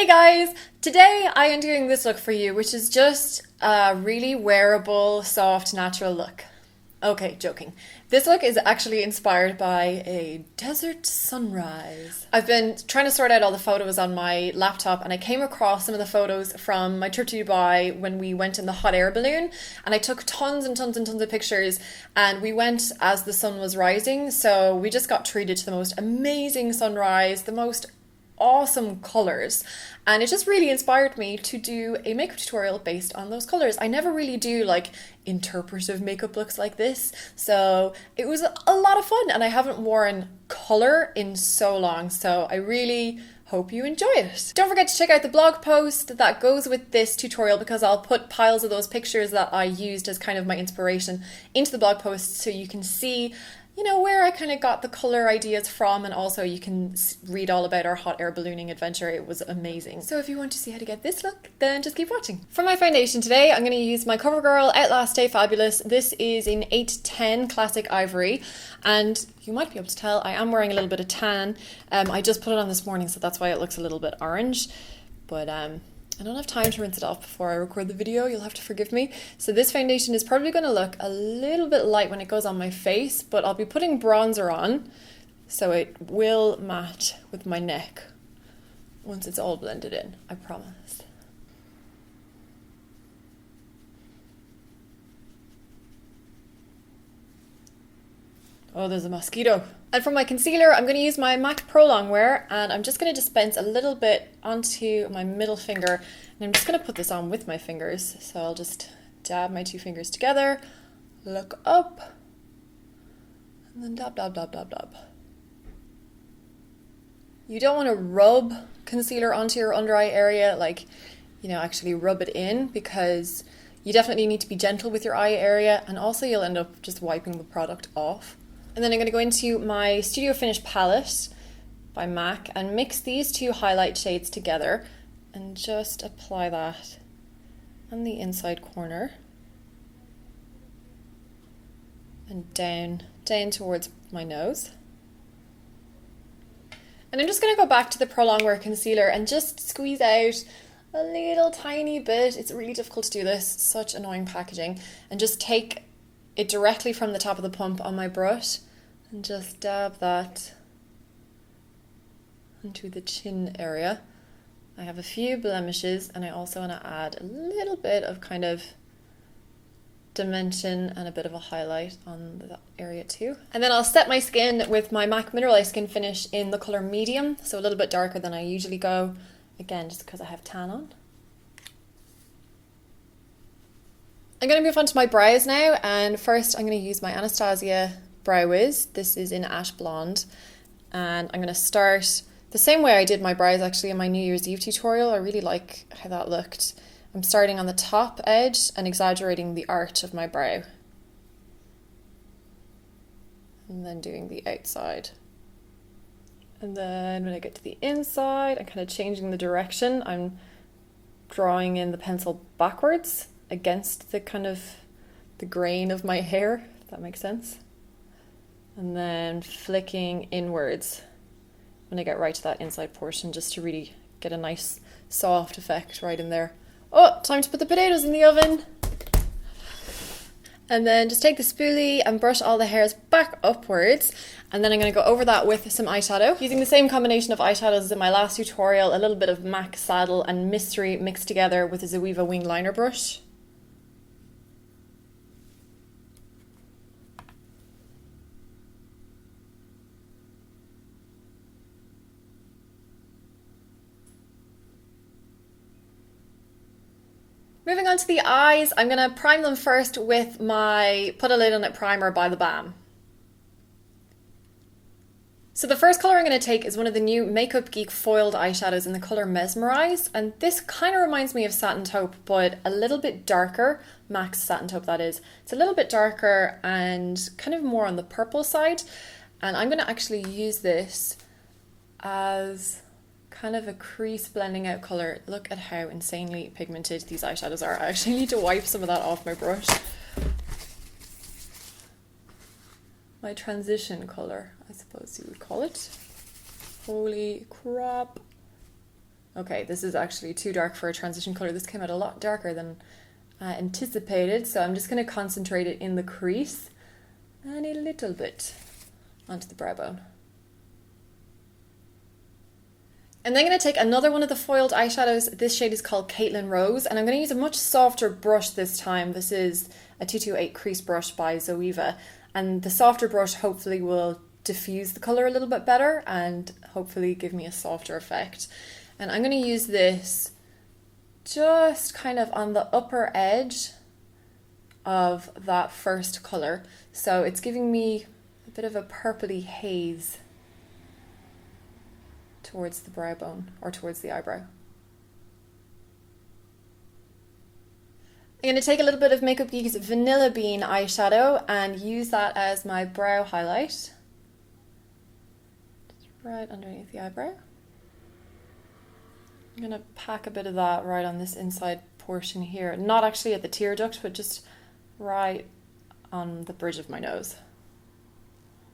Hey guys! Today I am doing this look for you, which is just a really wearable, soft, natural look. Okay, joking. This look is actually inspired by a desert sunrise. I've been trying to sort out all the photos on my laptop and I came across some of the photos from my trip to Dubai when we went in the hot air balloon, and I took tons and tons and tons of pictures, and we went as the sun was rising, so we just got treated to the most amazing sunrise, the most awesome colours, and it just really inspired me to do a makeup tutorial based on those colours. I never really do like interpretive makeup looks like this, so it was a lot of fun, and I haven't worn colour in so long, so I really hope you enjoy it. Don't forget to check out the blog post that goes with this tutorial, because I'll put piles of those pictures that I used as kind of my inspiration into the blog post so you can see, you know, where I kind of got the colour ideas from, and also you can read all about our hot air ballooning adventure. It was amazing. So if you want to see how to get this look, then just keep watching. For my foundation today, I'm going to use my CoverGirl Outlast Stay Fabulous. This is in 810 Classic Ivory, and you might be able to tell I am wearing a little bit of tan. I just put it on this morning, so that's why it looks a little bit orange, but I don't have time to rinse it off before I record the video, you'll have to forgive me. So this foundation is probably going to look a little bit light when it goes on my face, but I'll be putting bronzer on, so it will match with my neck once it's all blended in, I promise. Oh, there's a mosquito. And for my concealer, I'm going to use my MAC Pro Longwear, and I'm just going to dispense a little bit onto my middle finger, and I'm just going to put this on with my fingers. So I'll just dab my two fingers together, look up, and then dab, dab, dab, dab, dab. You don't want to rub concealer onto your under eye area, like, you know, actually rub it in, because you definitely need to be gentle with your eye area, and also you'll end up just wiping the product off. And then I'm going to go into my Studio Finish palette by MAC and mix these two highlight shades together and just apply that on the inside corner and down towards my nose. And I'm just going to go back to the Pro Longwear concealer and just squeeze out a little tiny bit. It's really difficult to do this, such annoying packaging, and just take it directly from the top of the pump on my brush and just dab that into the chin area. I have a few blemishes, and I also want to add a little bit of kind of dimension and a bit of a highlight on that area too. And then I'll set my skin with my MAC Mineralized Skin Finish in the colour medium, so a little bit darker than I usually go, again just because I have tan on. I'm going to move on to my brows now, and first I'm going to use my Anastasia Brow Wiz. This is in Ash Blonde, and I'm going to start the same way I did my brows actually in my New Year's Eve tutorial. I really like how that looked. I'm starting on the top edge and exaggerating the arch of my brow, and then doing the outside. And then when I get to the inside, I'm kind of changing the direction. I'm drawing in the pencil backwards against the kind of the grain of my hair, if that makes sense. And then flicking inwards when I get right to that inside portion, just to really get a nice soft effect right in there. Oh, time to put the potatoes in the oven. And then just take the spoolie and brush all the hairs back upwards. And then I'm going to go over that with some eyeshadow. Using the same combination of eyeshadows as in my last tutorial, a little bit of MAC Saddle and Mystery mixed together with a ZOEVA wing liner brush. Moving on to the eyes, I'm going to prime them first with my Put a Lid on It primer by the BAM. So the first colour I'm going to take is one of the new Makeup Geek foiled eyeshadows in the colour Mesmerize, and this kind of reminds me of Satin Taupe, but a little bit darker. MAC's Satin Taupe, that is. It's a little bit darker and kind of more on the purple side, and I'm going to actually use this as kind of a crease blending out colour. Look at how insanely pigmented these eyeshadows are. I actually need to wipe some of that off my brush. My transition colour, I suppose you would call it. Holy crap. Okay, this is actually too dark for a transition color. This came out a lot darker than I anticipated, so I'm just going to concentrate it in the crease and a little bit onto the brow bone. And then I'm going to take another one of the foiled eyeshadows. This shade is called Caitlin Rose, and I'm going to use a much softer brush this time. This is a 228 crease brush by ZOEVA, and the softer brush hopefully will diffuse the colour a little bit better and hopefully give me a softer effect. And I'm going to use this just kind of on the upper edge of that first colour. So it's giving me a bit of a purpley haze towards the brow bone or towards the eyebrow. I'm going to take a little bit of Makeup Geek's Vanilla Bean eyeshadow and use that as my brow highlight. Just right underneath the eyebrow. I'm going to pack a bit of that right on this inside portion here. Not actually at the tear duct, but just right on the bridge of my nose.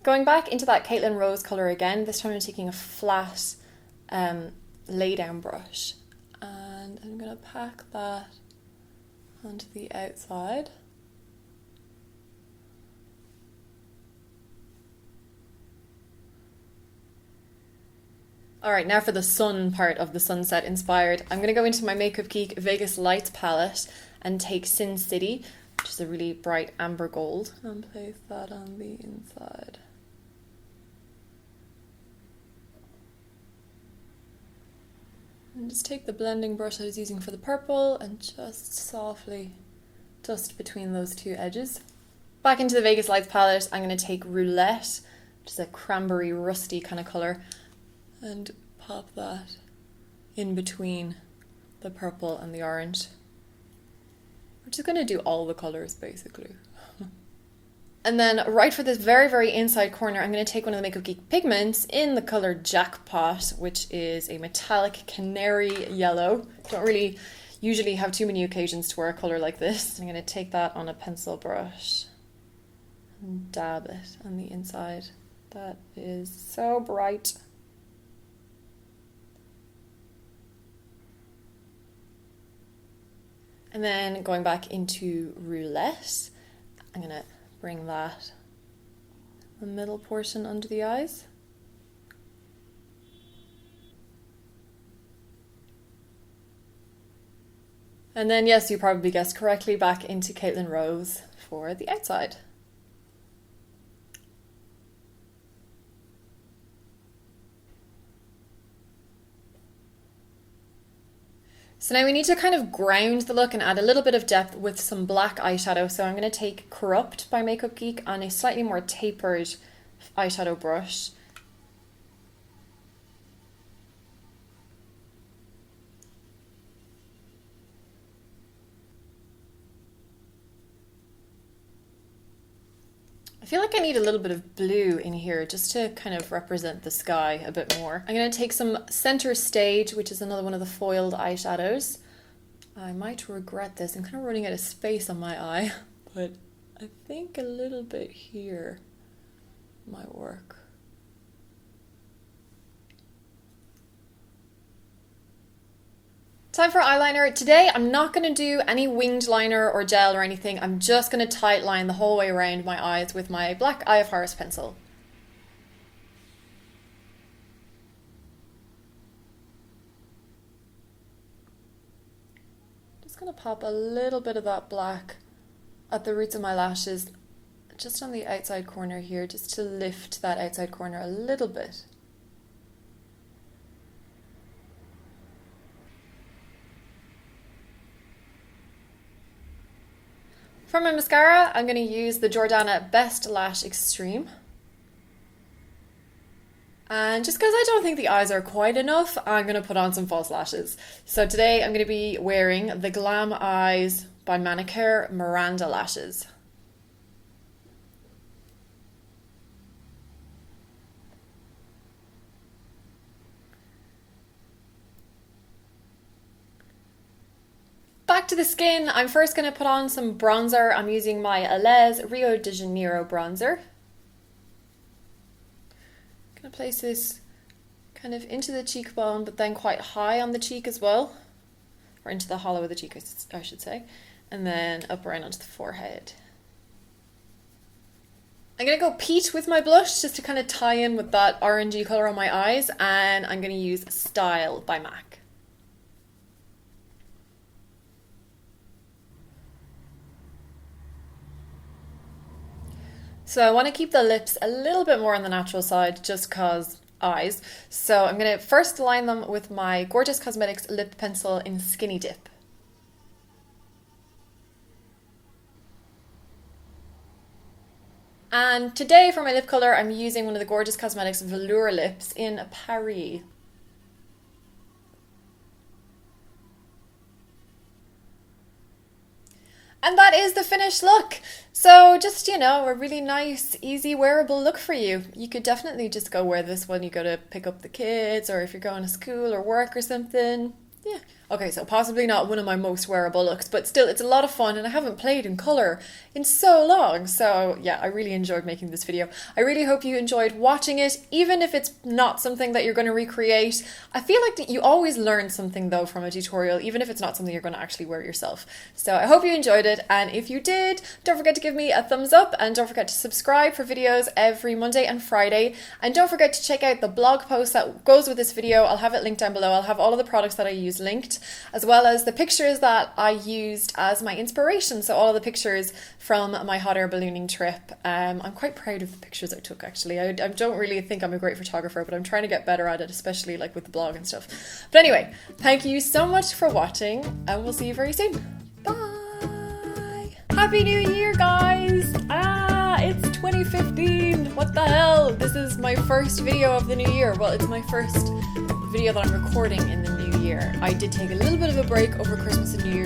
Going back into that Caitlin Rose colour again, this time I'm taking a flat lay down brush and I'm going to pack that onto the outside. Alright, now for the sun part of the sunset inspired. I'm going to go into my Makeup Geek Vegas Lights palette and take Sin City, which is a really bright amber gold, and place that on the inside. And just take the blending brush I was using for the purple and just softly dust between those two edges. Back into the Vegas Lights palette, I'm going to take Roulette, which is a cranberry rusty kind of colour, and pop that in between the purple and the orange. We're just going to do all the colours basically. And then right for this very, very inside corner, I'm going to take one of the Makeup Geek pigments in the colour Jackpot, which is a metallic canary yellow. Don't really usually have too many occasions to wear a colour like this. I'm going to take that on a pencil brush and dab it on the inside. That is so bright. And then going back into Roulette, I'm going to bring that the middle portion under the eyes. And then, yes, you probably guessed correctly, back into Caitlin Rose for the outside. So now we need to kind of ground the look and add a little bit of depth with some black eyeshadow. So I'm going to take Corrupt by Makeup Geek on a slightly more tapered eyeshadow brush. I feel like I need a little bit of blue in here just to kind of represent the sky a bit more. I'm going to take some Center Stage, which is another one of the foiled eyeshadows. I might regret this. I'm kind of running out of space on my eye, but I think a little bit here might work. Time for eyeliner. Today I'm not going to do any winged liner or gel or anything. I'm just going to tight line the whole way around my eyes with my black Eye of Horus pencil. Just going to pop a little bit of that black at the roots of my lashes, just on the outside corner here, just to lift that outside corner a little bit. For my mascara, I'm going to use the Jordana Best Lash Extreme. And just because I don't think the eyes are quite enough, I'm going to put on some false lashes. So today I'm going to be wearing the Glam Eyes by MANCARE Miranda lashes. Back to the skin, I'm first going to put on some bronzer. I'm using my EYESHADOW Rio de Janeiro bronzer. I'm going to place this kind of into the cheekbone, but then quite high on the cheek as well, or into the hollow of the cheek, I should say, and then up around onto the forehead. I'm going to go peach with my blush just to kind of tie in with that orangey colour on my eyes, and I'm going to use Style by MAC. So I want to keep the lips a little bit more on the natural side just cause eyes. So I'm going to first line them with my Gorgeous Cosmetics lip pencil in Skinny Dip. And today for my lip colour, I'm using one of the Gorgeous Cosmetics Velour Lips in Paris. And that is the finished look. So just, you know, a really nice, easy, wearable look for you. You could definitely just go wear this when you go to pick up the kids, or if you're going to school or work or something. Yeah. Okay, so possibly not one of my most wearable looks, but still, it's a lot of fun, and I haven't played in colour in so long. So yeah, I really enjoyed making this video. I really hope you enjoyed watching it, even if it's not something that you're going to recreate. I feel like that you always learn something though from a tutorial, even if it's not something you're going to actually wear yourself. So I hope you enjoyed it, and if you did, don't forget to give me a thumbs up, and don't forget to subscribe for videos every Monday and Friday, and don't forget to check out the blog post that goes with this video. I'll have it linked down below. I'll have all of the products that I use linked, as well as the pictures that I used as my inspiration. So all of the pictures from my hot air ballooning trip. I'm quite proud of the pictures I took, actually. I don't really think I'm a great photographer, but I'm trying to get better at it, especially like with the blog and stuff. But anyway, thank you so much for watching, and we'll see you very soon. Bye! Happy New Year, guys! It's 2015! What the hell? This is my first video of the new year. Well, it's my first video that I'm recording in the new year. I did take a little bit of a break over Christmas and New Year